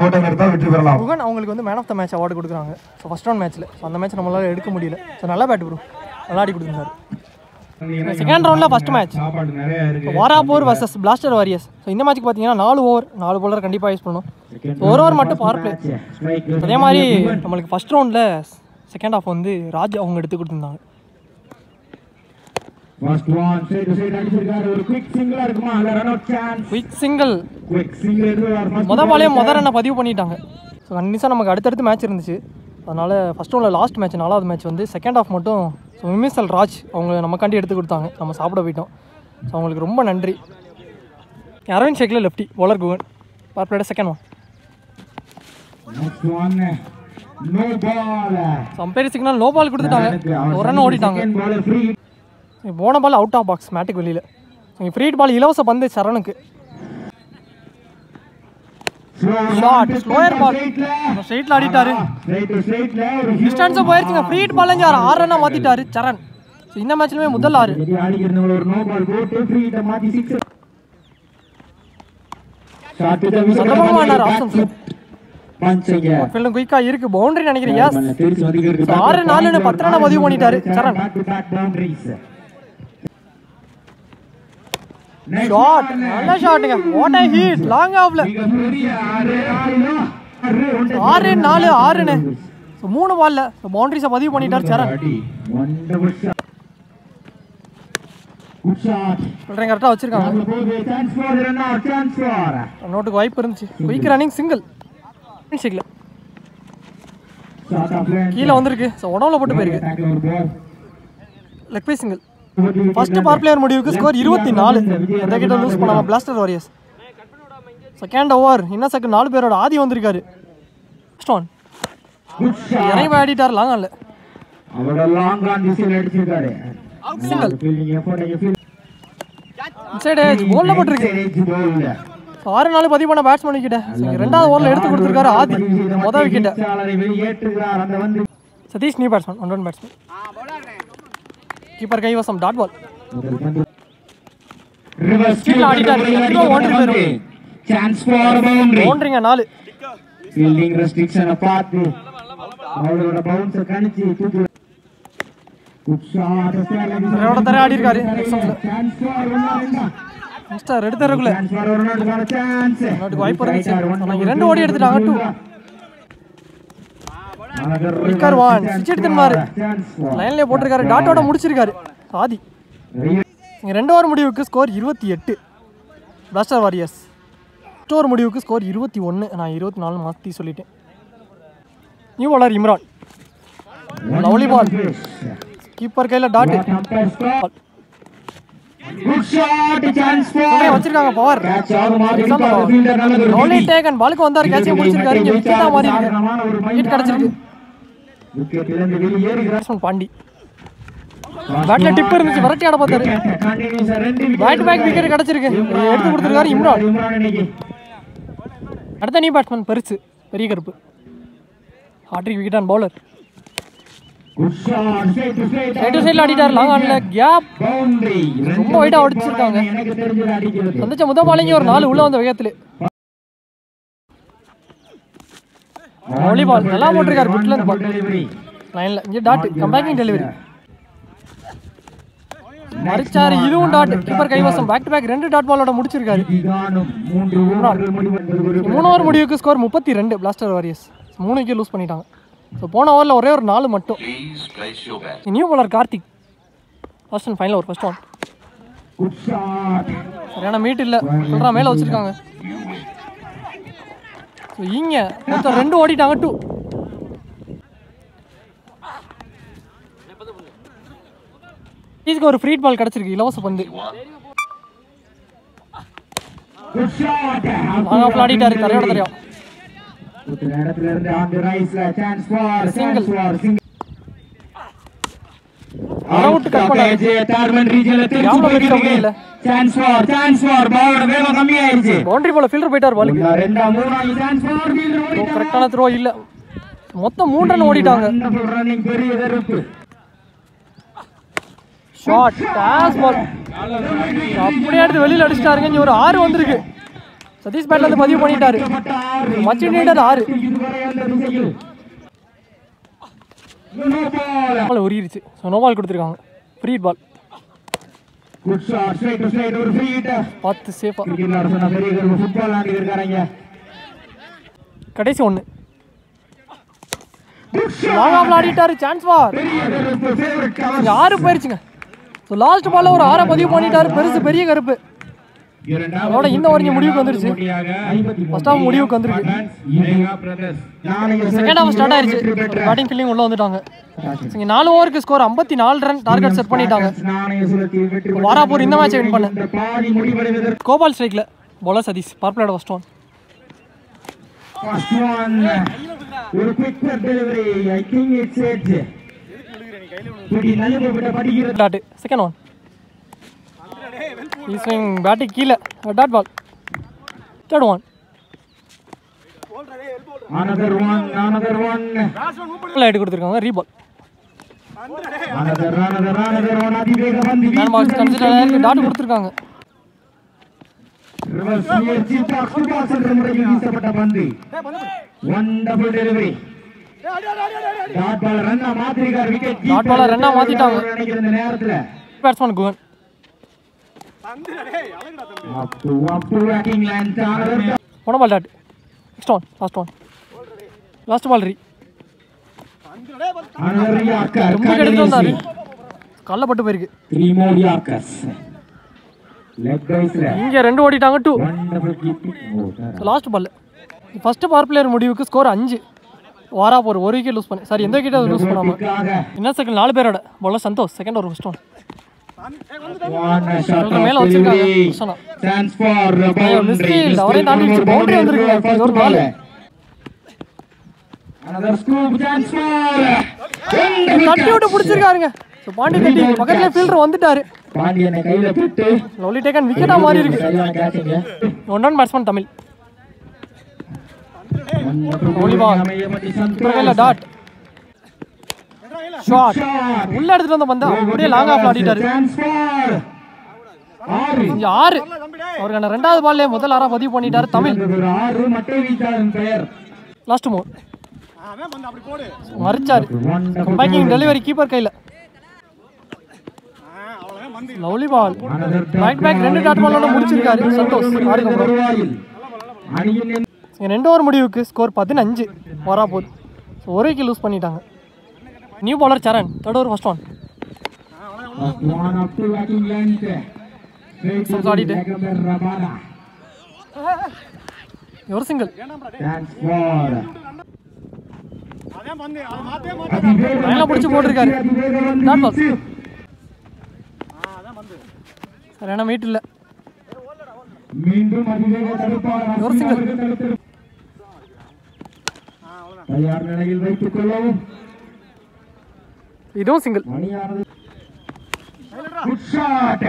கோட்டம் எடுத்தால் வெற்றி பெறலாம். குகன் அவங்களுக்கு வந்து man of the match award கொடுக்குறாங்க. ஸோ ஃபர்ஸ்ட் ரவுண்ட் மேட்ச்சில் ஸோ அந்த மேட்ச் நம்மளால் எடுக்க முடியல. ஸோ நல்லா பேட் ப்ரோ, நல்லா ஆடி கொடுத்துருந்தாரு. செகண்ட் ரவுண்டில் first match Varappur versus Blaster Warriors. So இந்த மேட்ச்சுக்கு பார்த்தீங்கன்னா 4 ஓவர் 4 bowler கண்டிப்பாக யூஸ் பண்ணணும். ஒரு ஓவர் மட்டும் பவர் பிளே. அதே மாதிரி நம்மளுக்கு ஃபஸ்ட் ரவுண்டில் செகண்ட் ஹாஃப் வந்து ராஜ் அவங்க எடுத்து கொடுத்துருந்தாங்க. குயிக் சிங்கிள் மொதல் பாலையும் ரன்னை பதிவு பண்ணிட்டாங்க. ஸோ கண்டிப்பாக நமக்கு அடுத்தடுத்து மேட்ச் இருந்துச்சு. அதனால் ஃபஸ்ட் ரவுண்டில் லாஸ்ட் மேட்ச் 4வது மேட்ச் வந்து செகண்ட் ஹாஃப் மட்டும் ஸோ மிமிசல் ராஜ் அவங்க நமக்காண்டி எடுத்து கொடுத்தாங்க. நம்ம சாப்பிட போயிட்டோம். ஸோ அவங்களுக்கு ரொம்ப நன்றி. அரவிந்த் ஷேக்கில் லெஃப்டி பவுலர் குகன் பவர் பிளேட second one. Umpire signal no ball கொடுத்துட்டாங்க. ஒரு ரன் ஓடிட்டாங்க. போன பால் அவுட் ஆஃப் பாக்ஸ் மேட்டுக்கு வெளியில். ஃப்ரீட் பால் இலவச பந்து சரணுக்கு. ஷாட் ஸ்லோயர் பால் ஸ்ட்ரைட்ல ஆடிட்டாரு. டிஸ்டன்ஸா போயிருச்சுங்க. ஃப்ரீட் பால் 6 ரன்னா மாத்திட்டாரு சரண். இந்த மேட்ச்லயே முதல் 6 குயிக்கா இருக்கு. பவுண்டரி நினைக்கிறேன். 6-4 10 ரன் பதிவு பண்ணிட்டாரு சரண். ஷாட் நல்ல ஷாட்டுங்க. வாட் ஐ ஹிட் லாங் ஆஃப்ல 6-4 6ன்னு 3 பால்ல பவுண்டரிஸை பதிவு பண்ணிட்டார் சரண். கரெக்டாக வச்சிருக்காங்க. நோட்டுக்கு வாய்ப்பு இருந்துச்சு. குயிக் ரன்னிங் சிங்கிள் கீழே வந்திருக்கு. உடம்புல போட்டு போயிருக்கு. Leg bye single. First power player முடிவுக்கு ஸ்கோர் 24. எந்த கிட்ட லூஸ் பண்ணாம பிளாஸ்டர் வாரியர்ஸ். செகண்ட் ஓவர் இன்னும் செகண்ட் 4 பேரோட ஆதி வந்திருக்காரு. ஸ்டோன் இறங்கி ஆடிட்டார். லாங் ஆன்ல சிங்கிள் சைடு போல்ல போட்டுருக்கு. 6-4 பதிவு பண்ண பேட்ஸ்மேன் கிட்ட 2வது ஓவரில் எடுத்து கொடுத்துருக்காரு ஆதி. மொதல் விக்கெட்டை Sathish new batsman 1 run batsman. Keeper கைவசம் டாட் பால். பவுண்டரிங்க 4. ஃபீல்டிங் ரெஸ்ட்ரிக்ஷனை பார்த்து அவரோட பவுன்ஸை கணிச்சு தூக்கி தர ஆடி இருக்காரு. எடுத்துறக்குள்ள வாய்ப்பு இருந்துச்சு. 2 ஓடி எடுத்துட்டாங்க. 2 விக்கர் 1 ஸ்விட்ச் எடுத்துனாரு. லைன்லயே போட்டிருக்காரு. டாட்டோட முடிச்சிருக்காரு ஆதி. 2 ஓவர் முடிவுக்கு ஸ்கோர் 28 பிளாஸ்டர் வாரியர்ஸ். 8 ஓவர் முடிவுக்கு ஸ்கோர் 21. நான் 24 மாற்றி சொல்லிட்டேன். New bowler Imran. Lovely ball. Keeper கையில் டாட் வச்சிருக்காங்க. பவர் டேக்கன் பாலுக்கு வந்தாரு. கேட்ச் முடிச்சிருக்காரு. இங்க விக்கெட்டா மாறி இருக்கு. விக்கெட் கிடைச்சிருக்கு. பாண்டி பேட்ல டிப் இருந்துச்சு. விரட்டி ஆட பார்த்தாரு. பேக் டு பேக் விக்கெட் கிடைச்சிருக்கு. எடுத்து கொடுத்துருக்காரு இம்ரான். அடுத்த நியூ பேட்ஸ்மேன் பெருசு பெரிய கருப்பு. Hat trick wicket on bowler. சைடுல ஆடிட்டார். லாங் ஆன்ல கேப் ரொம்ப வைடா அடிச்சிருக்காங்க. சந்திச்ச முதல் பாலிங்க ஒரு 4 உள்ள வந்த வேகத்துல. வாலிபால் நல்லா போட்டிருக்காரு. குட்ல இருந்து பால் லைன்ல இங்க டாட் கம்பேக்கிங் டெலிவரி மரிச்சாரு. இதுவும் டாட். கீப்பர் கைவசம் பேக் டு பேக் 2 டாட் பாலோட முடிச்சிருக்காரு. 3 ஓவர் முடிவுக்கு score 32 Blaster Warriors. 3 wicket lose பண்ணிட்டாங்க. ஸோ போன ஓவரில் ஒரே ஒரு 4 மட்டும். New bowler Karthik. First and final over first one. சரியான மீட் இல்லை சொல்கிறா. மேலே வச்சுருக்காங்க. ஸோ இங்கே மொத்தம் 2 ஓடிட்டாங்க. 2 இதுக்கு ஒரு ஃப்ரீட் பால் கிடச்சிருக்கு. இலவச பந்து ஆடிட்டாரு. தரையோட தரையா பவுண்டரி போல ஃபீல்டர் போயிட்டார். பாலுக்கு கரெக்டான த்ரோ இல்ல. மொத்தம் 3 ரன் ஓடிட்டாங்க. ஷாட் டாஸ் பால் அப்படியே எடுத்து வெளியில் அடிச்சிட்டாருங்க. இங்கே ஒரு 6 வந்திருக்கு. சதீஷ் பேட்ல இருந்து பதிவு பண்ணிட்டாரு. மச் நீடர் 6 பால் உரியிருச்சு. ஸோ நோ பால் கொடுத்துருக்காங்க. Free ball. Good shot straight to straight ஒரு ஃப்ரீ ஹிட். பார்த்து சேஃபா. கிரிக்கெட் சொன்ன பெரிய கருப்பு ஃபுட்பால் ஆடி இருக்காங்க. கடைசி ஒன்று லாங் ஆஃப்ல ஆடிட்டாரு. சான்ஸ் ஃபார் 6 போயிருச்சுங்க. ஸோ லாஸ்ட் பால்ல ஒரு 6 பதிவு பண்ணிட்டாரு. பெருசு பெரிய கருப்பு. அதோட இந்த ஓவர் முடிவுக்கு வந்துருச்சு. ஃபர்ஸ்ட் ஹாஃப் முடிவுக்கு வந்துருக்கு. செகண்ட் ஹாஃப் ஸ்டார்ட் ஆயிருச்சு. பேட்டிங் ஃபீல்டிங் உள்ள வந்துட்டாங்க. இங்க 4 ஓவருக்கு ஸ்கோர் 54 ரன் டார்கெட் செட் பண்ணிட்டாங்க. வாராப்பூர் இந்த மேட்சை வின் பண்ண. கோபால் ஸ்ட்ரைக்ல பவுலர் சதீஷ். பவர் பிளேயோட ஃபர்ஸ்ட் ஒன். ஒரு quick delivery. I think it's edge. புடி நல்ல போட்ட படிக்கிற dot. Second one. He swing batting கீழ. Dot ball. Third one. another one wide கொடுத்திருக்காங்க. ரீபால். another one அதிவேக பந்து. மேன் பாக்ஸ் கன்சிடர் ஆயிருக்கு. டாட் கொடுத்திருக்காங்க. ரிவர்ஸ் முயற்சி பாக்ஸ் என்ற முறையில் வீசப்பட்ட பந்து. Wonderful delivery. டாட் பால் ரன்னா மாத்திரிகார். விக்கெட் கீப்பர் டாட் பால் ரன்னா மாத்திட்டாங்க. நினைக்கிற இந்த நேரத்துல பேட்ஸ்மேன் குவன். up to backing length. One ball dot. Next one. Last ball ரீ. another yorker. ரொம்ப எடுத்து வந்தாரு. கால்ல பட்டு போயிருக்கு. 3 more yorkers. leg baseல இங்க 2 ஓடிட்டாங்க. 2. wonderful keeping. Last ball. First power player முடிவுக்கு ஸ்கோர் 5. வாராப்பூர் 1 விக்கெட் லூஸ் பண்ணி. சாரி எந்த விக்கெட் லூஸ் பண்ணாம. இன்னும் செகண்ட் 4 பேரோட bowler Santhosh. Second over first one. மேல வச்சிருக்காங்க. chance for boundary. அவரே தாண்டி பவுண்டரி வந்திருக்கு. ஒரு பால். another scoop. chance for தட்டி விட்டு பிடிச்சிருக்காருங்க. சோ பாண்டி தட்டி பக்கத்துல ஃபீல்டர் வந்துட்டாரு. பாண்டியனை கையில பிட்டு லவ்லி டேக்கன் விக்கெட்டா மாறி இருக்கு. சரியான கேட்சிங்க. One batsman Tamil. Lovely ball. கையில டாட். ஷாட். உள்ள எடுத்துட்டு வந்த பந்து அப்படியே லாங் ஆஃப்ல ஆடிட்டாரு. இங்க 6. அவருக்கான 2வது பால்ல முதல் 6 பதிவு பண்ணிட்டாரு தமிழ். 6 மட்டை வீச்சாளன் பெயர். Last move. மறிச்சாரு. பேக்கிங் டெலிவரி கீப்பர் கையில. Lovely ball. Right back 2 dot பாலோட முடிச்சிருக்காரு சந்தோஷ். ஆடுங்க ப்ரோ. இங்க 2 ஓவர் முடிவுக்கு ஸ்கோர் 15. வாராப்பூர் 1 விக்கெட் லூஸ் பண்ணிட்டாங்க. New bowler Saran. Third over first one. ஒரு சிங்கிள். லைன்ல பிடிச்சு போட்டிருக்காரு. Dot ball. சரியான மீட் இல்ல. மீண்டும் அதிவேக தடுப்பாளர். ஒரு சிங்கிள். தயார் நிலையில் வைத்துக் கொள்ளவும். இதுவும் சிங்கிள். Good shot.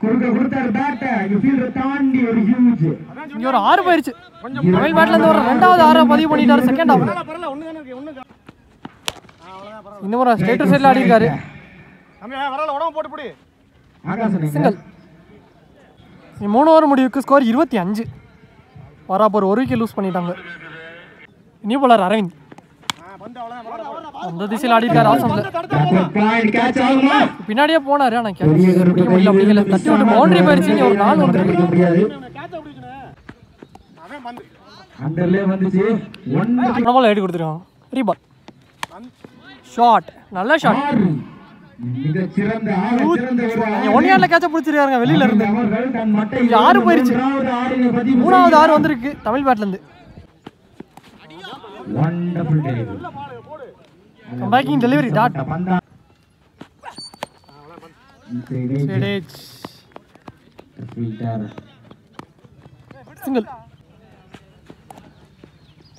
கொடுத்தார் பேட். யூ ஃபீல் தாண்டி ஒரு ஹியூஜ். இங்க ஒரு 6 போயிருச்சு. தமிழ் பேட்ல இருந்து ஒரு 2வது 6 பதிவு பண்ணிட்டாரு செகண்ட் ஹாஃப்ல. இந்த முறை ஸ்ட்ரைட் டு சைடுல ஆடி இருக்காரு. சிங்கிள். 3 ஓவர் முடிவுக்கு ஸ்கோர் 25. வாராப்பூர் 1 விக்கெட் லூஸ் பண்ணிட்டாங்க. New bowler Aravind. அந்த திசையில் ஆடி இருக்காரு. ஆசம்ல பின்னாடியே போனாரு. ஆனா பிடிக்க முடியல. அப்படிங்கல தட்டி விட்டு பவுண்டரி போயிருச்சு. ஒரு 4 வந்துருக்கு. அண்டர்லே வந்துச்சு. ஒன் பால் எடுத்து கொடுத்துருக்காங்க. ரீபால். ஷாட். நல்ல ஷாட். மிக சிறந்த ஒன் ஹேண்ட்ல கேட்ச பிடிச்சிருக்காங்க வெளியில இருந்து. 6 போயிருச்சு. 3வது 6 வந்திருக்கு தமிழ் பேட்ல இருந்து. Wonderful delivery. Come backing delivery dot. Single.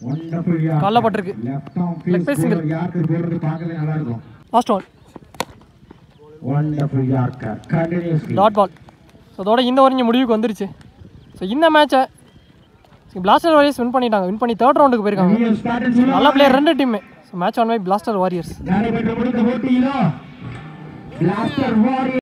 Wonderful கால்ல பட்டிருக்கு. Leg bye single. யார்க்கர் போறது பார்க்கவே நல்லா இருக்கும். Last one. Wonderful yorker continuously dot ball. So அதோட இந்த ஓவர் முடிவுக்கு வந்துருச்சு. ஸோ இந்த மேட்சை பிளாஸ்டர் வாரியர்ஸ் வின் பண்ணிட்டாங்க. வின் பண்ணி 3rd ரவுண்டுக்கு போயிருக்காங்க. நல்ல பிளேயர் 2 டீமே. So match won by Blaster Warriors. நடைபெற்ற முடிந்த போட்டியிலோ பிளாஸ்டர் வாரியர்ஸ்